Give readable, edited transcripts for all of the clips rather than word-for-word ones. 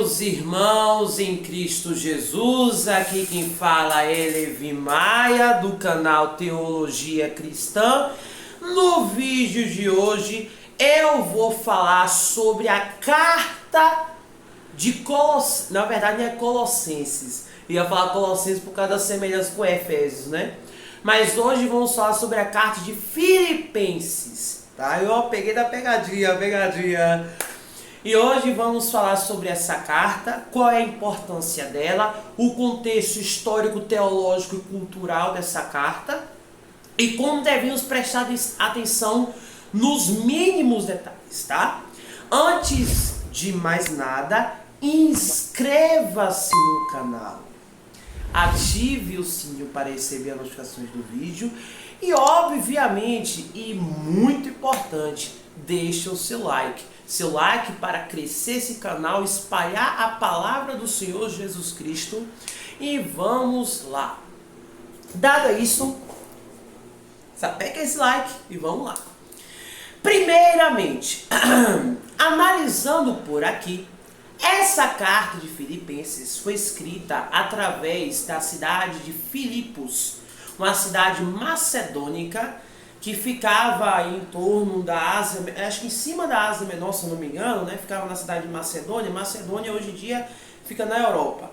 Meus irmãos em Cristo Jesus, aqui quem fala é Levi Maia, do canal Teologia Cristã. No vídeo de hoje eu vou falar sobre a carta de Colossenses, na verdade não é Colossenses, eu ia falar Colossenses por causa da semelhança com Efésios, né? Mas hoje vamos falar sobre a carta de Filipenses, tá? Eu peguei da pegadinha. E hoje vamos falar sobre essa carta, qual é a importância dela, o contexto histórico, teológico e cultural dessa carta e como devemos prestar atenção nos mínimos detalhes, tá? Antes de mais nada, inscreva-se no canal, ative o sininho para receber as notificações do vídeo e, obviamente, e muito importante, deixe o seu like. Seu like para crescer esse canal, espalhar a palavra do Senhor Jesus Cristo. E vamos lá. Dado isso, sapeca esse like e vamos lá. Primeiramente, analisando por aqui, essa carta de Filipenses foi escrita através da cidade de Filipos, uma cidade macedônica que ficava em torno da Ásia, acho que em cima da Ásia Menor, se não me engano, né? Ficava na cidade de Macedônia. Macedônia hoje em dia fica na Europa.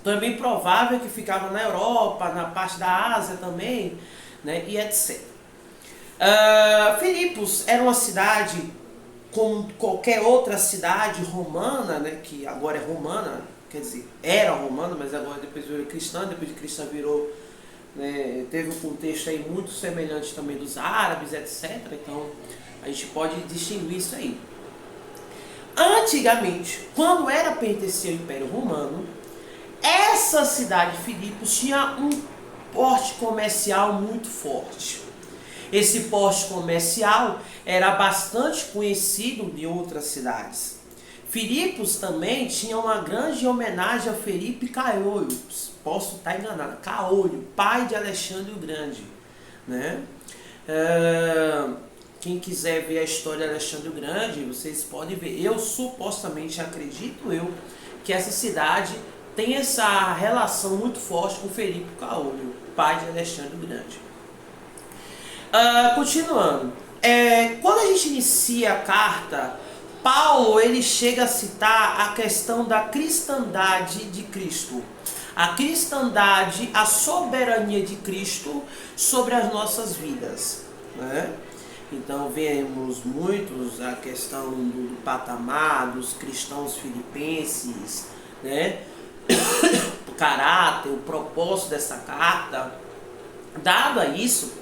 Então é bem provável que ficava na Europa, na parte da Ásia também, né? E etc. Filipos era uma cidade como qualquer outra cidade romana, né? Que agora é romana, quer dizer, era romana, mas agora depois virou cristã, depois de cristã virou... teve um contexto aí muito semelhante também dos árabes, etc. Então a gente pode distinguir isso aí. Antigamente, quando era pertencer ao Império Romano, essa cidade de Filipos tinha um porte comercial muito forte. Esse porte comercial era bastante conhecido de outras cidades. Filipos também tinha uma grande homenagem a Felipe Caolho, posso estar enganado, Caolho, pai de Alexandre o Grande, né? Quem quiser ver a história de Alexandre o Grande, vocês podem ver. Eu supostamente acredito que essa cidade tem essa relação muito forte com Felipe Caolho, pai de Alexandre o Grande. Continuando, quando a gente inicia a carta, Paulo ele chega a citar a questão da cristandade de Cristo. A cristandade, a soberania de Cristo sobre as nossas vidas, né? Então vemos muitos a questão do patamar dos cristãos filipenses, né? O caráter, o propósito dessa carta. Dado a isso,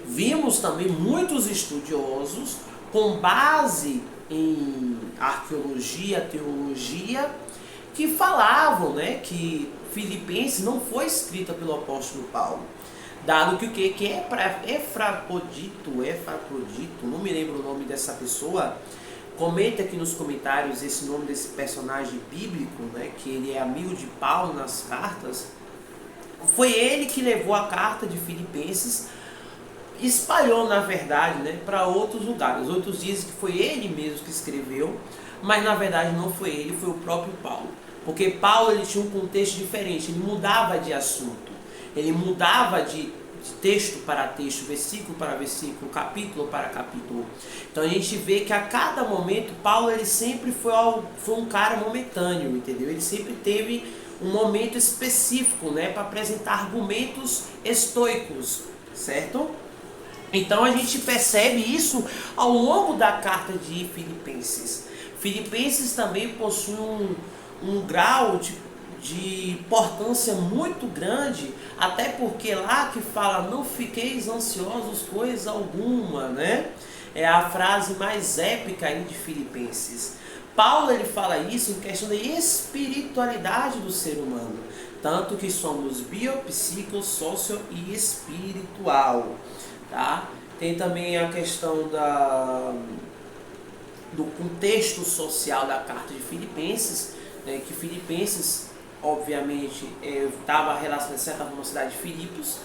vimos também muitos estudiosos com base em arqueologia, teologia, que falavam, né, que Filipenses não foi escrita pelo apóstolo Paulo, dado que o que é Efraprodito, não me lembro o nome dessa pessoa, comenta aqui nos comentários esse nome desse personagem bíblico, né, que ele é amigo de Paulo nas cartas. Foi ele que levou a carta de Filipenses, espalhou na verdade, né, para outros lugares. Outros dizem que foi ele mesmo que escreveu, mas na verdade não foi ele, foi o próprio Paulo. Porque Paulo ele tinha um contexto diferente, ele mudava de assunto, ele mudava de texto para texto, versículo para versículo, capítulo para capítulo. Então a gente vê que a cada momento Paulo ele sempre foi um cara momentâneo, entendeu? Ele sempre teve um momento específico, né, para apresentar argumentos estoicos, certo? Então a gente percebe isso ao longo da carta de Filipenses. Filipenses também possui um grau de importância muito grande, até porque lá que fala, não fiqueis ansiosos coisa alguma, né? É a frase mais épica aí de Filipenses. Paulo ele fala isso em questão da espiritualidade do ser humano, tanto que somos bio, psico, sócio e espiritual, tá? Tem também a questão do contexto social da carta de Filipenses, né, que Filipenses, obviamente, estava relacionado, de certa forma, à cidade de Filipos,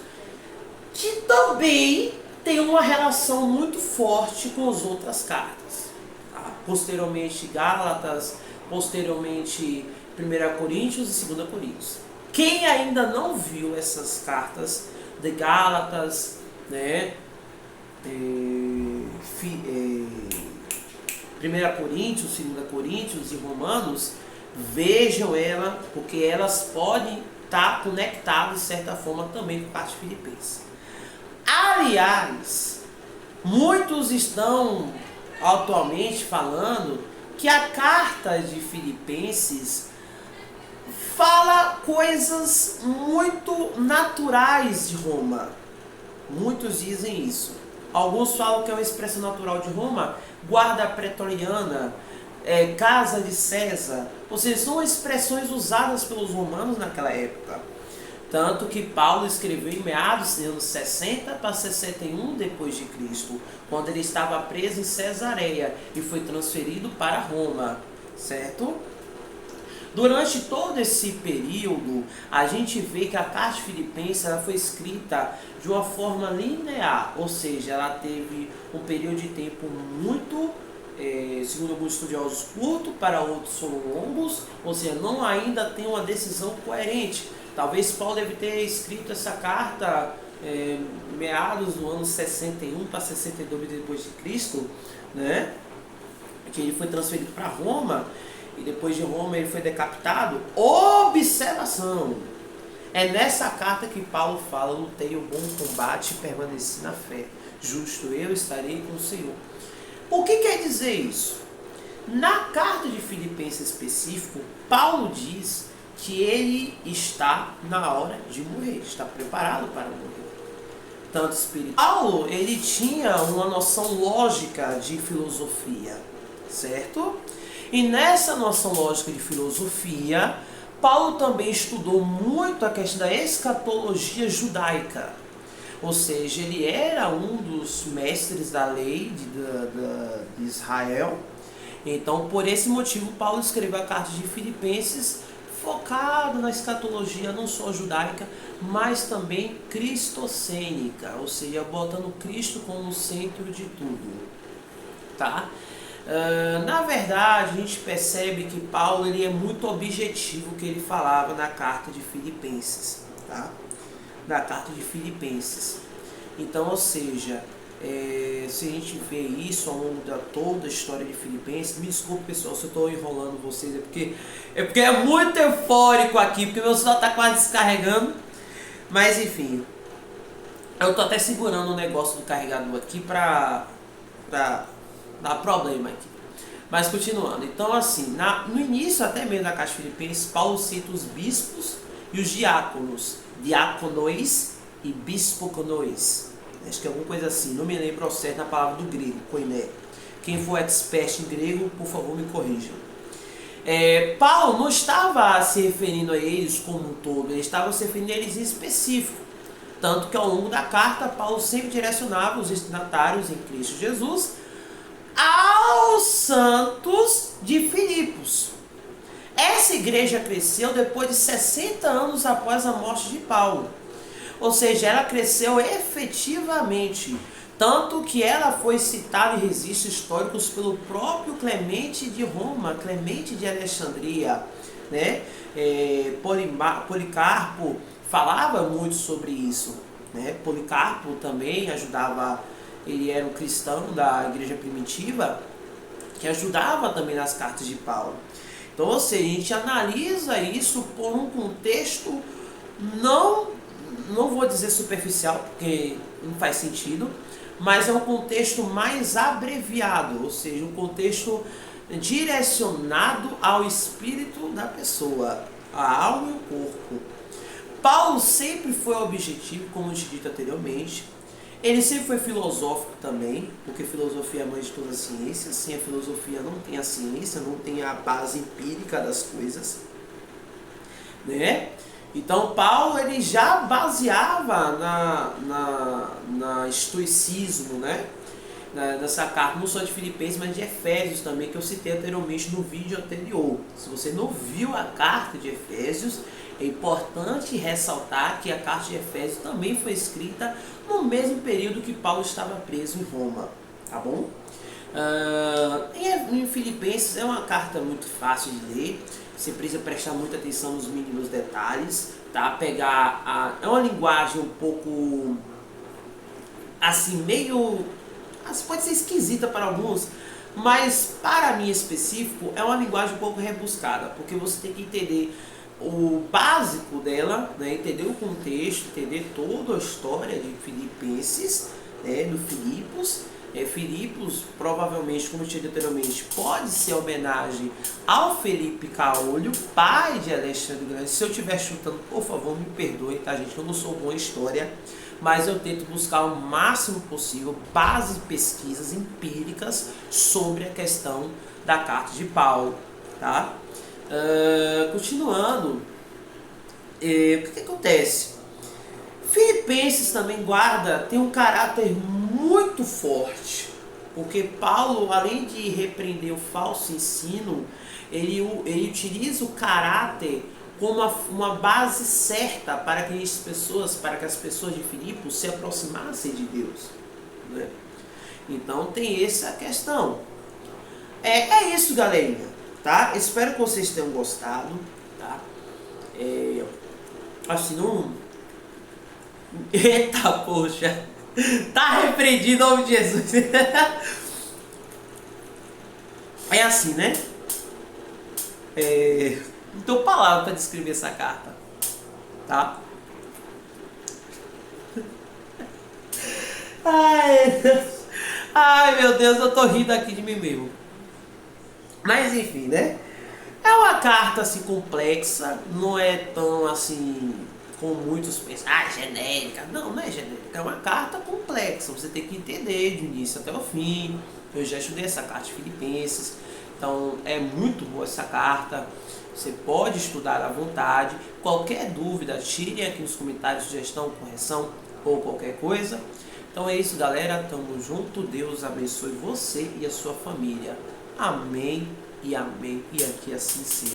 que também tem uma relação muito forte com as outras cartas. Tá? Posteriormente, Gálatas, posteriormente 1 Coríntios e 2 Coríntios. Quem ainda não viu essas cartas de Gálatas, né, 1 Coríntios, 2 Coríntios e Romanos, vejam ela, porque elas podem estar conectadas de certa forma também com a carta de Filipenses. Aliás, muitos estão atualmente falando que a carta de Filipenses fala coisas muito naturais de Roma. Muitos dizem isso. Alguns falam que é uma expressão natural de Roma, guarda pretoriana, casa de César. Ou seja, são expressões usadas pelos romanos naquela época. Tanto que Paulo escreveu em meados dos anos 60 para 61 depois de Cristo, quando ele estava preso em Cesareia e foi transferido para Roma, certo? Durante todo esse período, a gente vê que a carta de Filipenses ela foi escrita de uma forma linear, ou seja, ela teve um período de tempo muito, segundo alguns estudiosos, curto, para outros foram longos, ou seja, não ainda tem uma decisão coerente. Talvez Paulo deve ter escrito essa carta meados do ano 61 para 62 depois de Cristo, né? Que ele foi transferido para Roma e depois de Roma ele foi decapitado. Observação! É nessa carta que Paulo fala: lutei o bom combate e permaneci na fé. Justo eu estarei com o Senhor. O que quer dizer isso? Na carta de Filipenses específico, Paulo diz que ele está na hora de morrer, está preparado para morrer. Tanto espiritual. Paulo, ele tinha uma noção lógica de filosofia, certo? E nessa noção lógica de filosofia, Paulo também estudou muito a questão da escatologia judaica. Ou seja, ele era um dos mestres da lei de Israel. Então, por esse motivo, Paulo escreveu a carta de Filipenses focado na escatologia não só judaica, mas também cristocênica, ou seja, botando Cristo como centro de tudo, tá? Na verdade, a gente percebe que Paulo ele é muito objetivo que ele falava na carta de Filipenses, tá? Na carta de Filipenses. Então, ou seja, se a gente vê isso ao longo da toda a história de Filipenses, me desculpe pessoal se eu estou enrolando vocês, é porque é muito eufórico aqui, porque meu celular está quase descarregando, mas enfim, eu estou até segurando o negócio do carregador aqui para dar problema aqui. Mas continuando, então assim, no início até mesmo da carta de Filipenses, Paulo cita os bispos e os diáconos, diáconos e bispoconois. Acho que é alguma coisa assim, não me lembro ao certo na palavra do grego, koiné. Quem for expert em grego, por favor, me corrijam. Paulo não estava se referindo a eles como um todo, ele estava se referindo a eles em específico. Tanto que ao longo da carta, Paulo sempre direcionava os destinatários em Cristo Jesus aos santos de Filipos. Essa igreja cresceu depois de 60 anos após a morte de Paulo. Ou seja, ela cresceu efetivamente, tanto que ela foi citada em registros históricos pelo próprio Clemente de Roma, Clemente de Alexandria, né? Policarpo falava muito sobre isso, né? Policarpo também ajudava, ele era um cristão da igreja primitiva, que ajudava também nas cartas de Paulo. Então, ou seja, a gente analisa isso por um contexto não vou dizer superficial, porque não faz sentido, mas é um contexto mais abreviado, ou seja, um contexto direcionado ao espírito da pessoa, a alma e o corpo. Paulo sempre foi objetivo, como eu te disse anteriormente. Ele sempre foi filosófico também, porque filosofia é a mãe de todas as ciências. Sem a filosofia não tem a ciência, não tem a base empírica das coisas, né? Então Paulo ele já baseava na estoicismo, né? Nessa carta, não só de Filipenses, mas de Efésios também, que eu citei anteriormente no vídeo anterior. Se você não viu a carta de Efésios, é importante ressaltar que a carta de Efésios também foi escrita no mesmo período que Paulo estava preso em Roma, tá bom? em Filipenses é uma carta muito fácil de ler. Você precisa prestar muita atenção nos mínimos detalhes, tá? É uma linguagem um pouco assim, meio, pode ser esquisita para alguns, mas para mim específico é uma linguagem um pouco rebuscada, porque você tem que entender o básico dela, né? Entender o contexto, entender toda a história de Filipenses, né? Do Filipos. Filipos, provavelmente, como eu tinha dito anteriormente, pode ser homenagem ao Felipe Caolho, pai de Alexandre o Grande. Se eu estiver chutando, por favor, me perdoe, tá, gente? Eu não sou bom em história, mas eu tento buscar o máximo possível base de pesquisas empíricas sobre a questão da carta de Paulo, tá? Continuando, o que acontece? Filipenses também tem um caráter muito forte, porque Paulo, além de repreender o falso ensino, ele utiliza o caráter como uma base certa para que as pessoas de Filipos se aproximassem de Deus, né? Então tem essa questão. É isso, galerinha, tá? Espero que vocês tenham gostado, tá? Assim, não... Eita, poxa! Tá repreendido em nome de Jesus! É assim, né? Não tenho palavra para descrever essa carta, tá? Ai, meu Deus, eu tô rindo aqui de mim mesmo. Mas enfim, né? É uma carta assim complexa, não é tão assim como muitos pensam, genérica. Não, não é genérica, é uma carta complexa, você tem que entender de início até o fim. Eu já estudei essa carta de Filipenses, então é muito boa essa carta. Você pode estudar à vontade. Qualquer dúvida, tirem aqui nos comentários, sugestão, correção ou qualquer coisa. Então é isso, galera, tamo junto, Deus abençoe você e a sua família. Amém e amém, e aqui assim seja.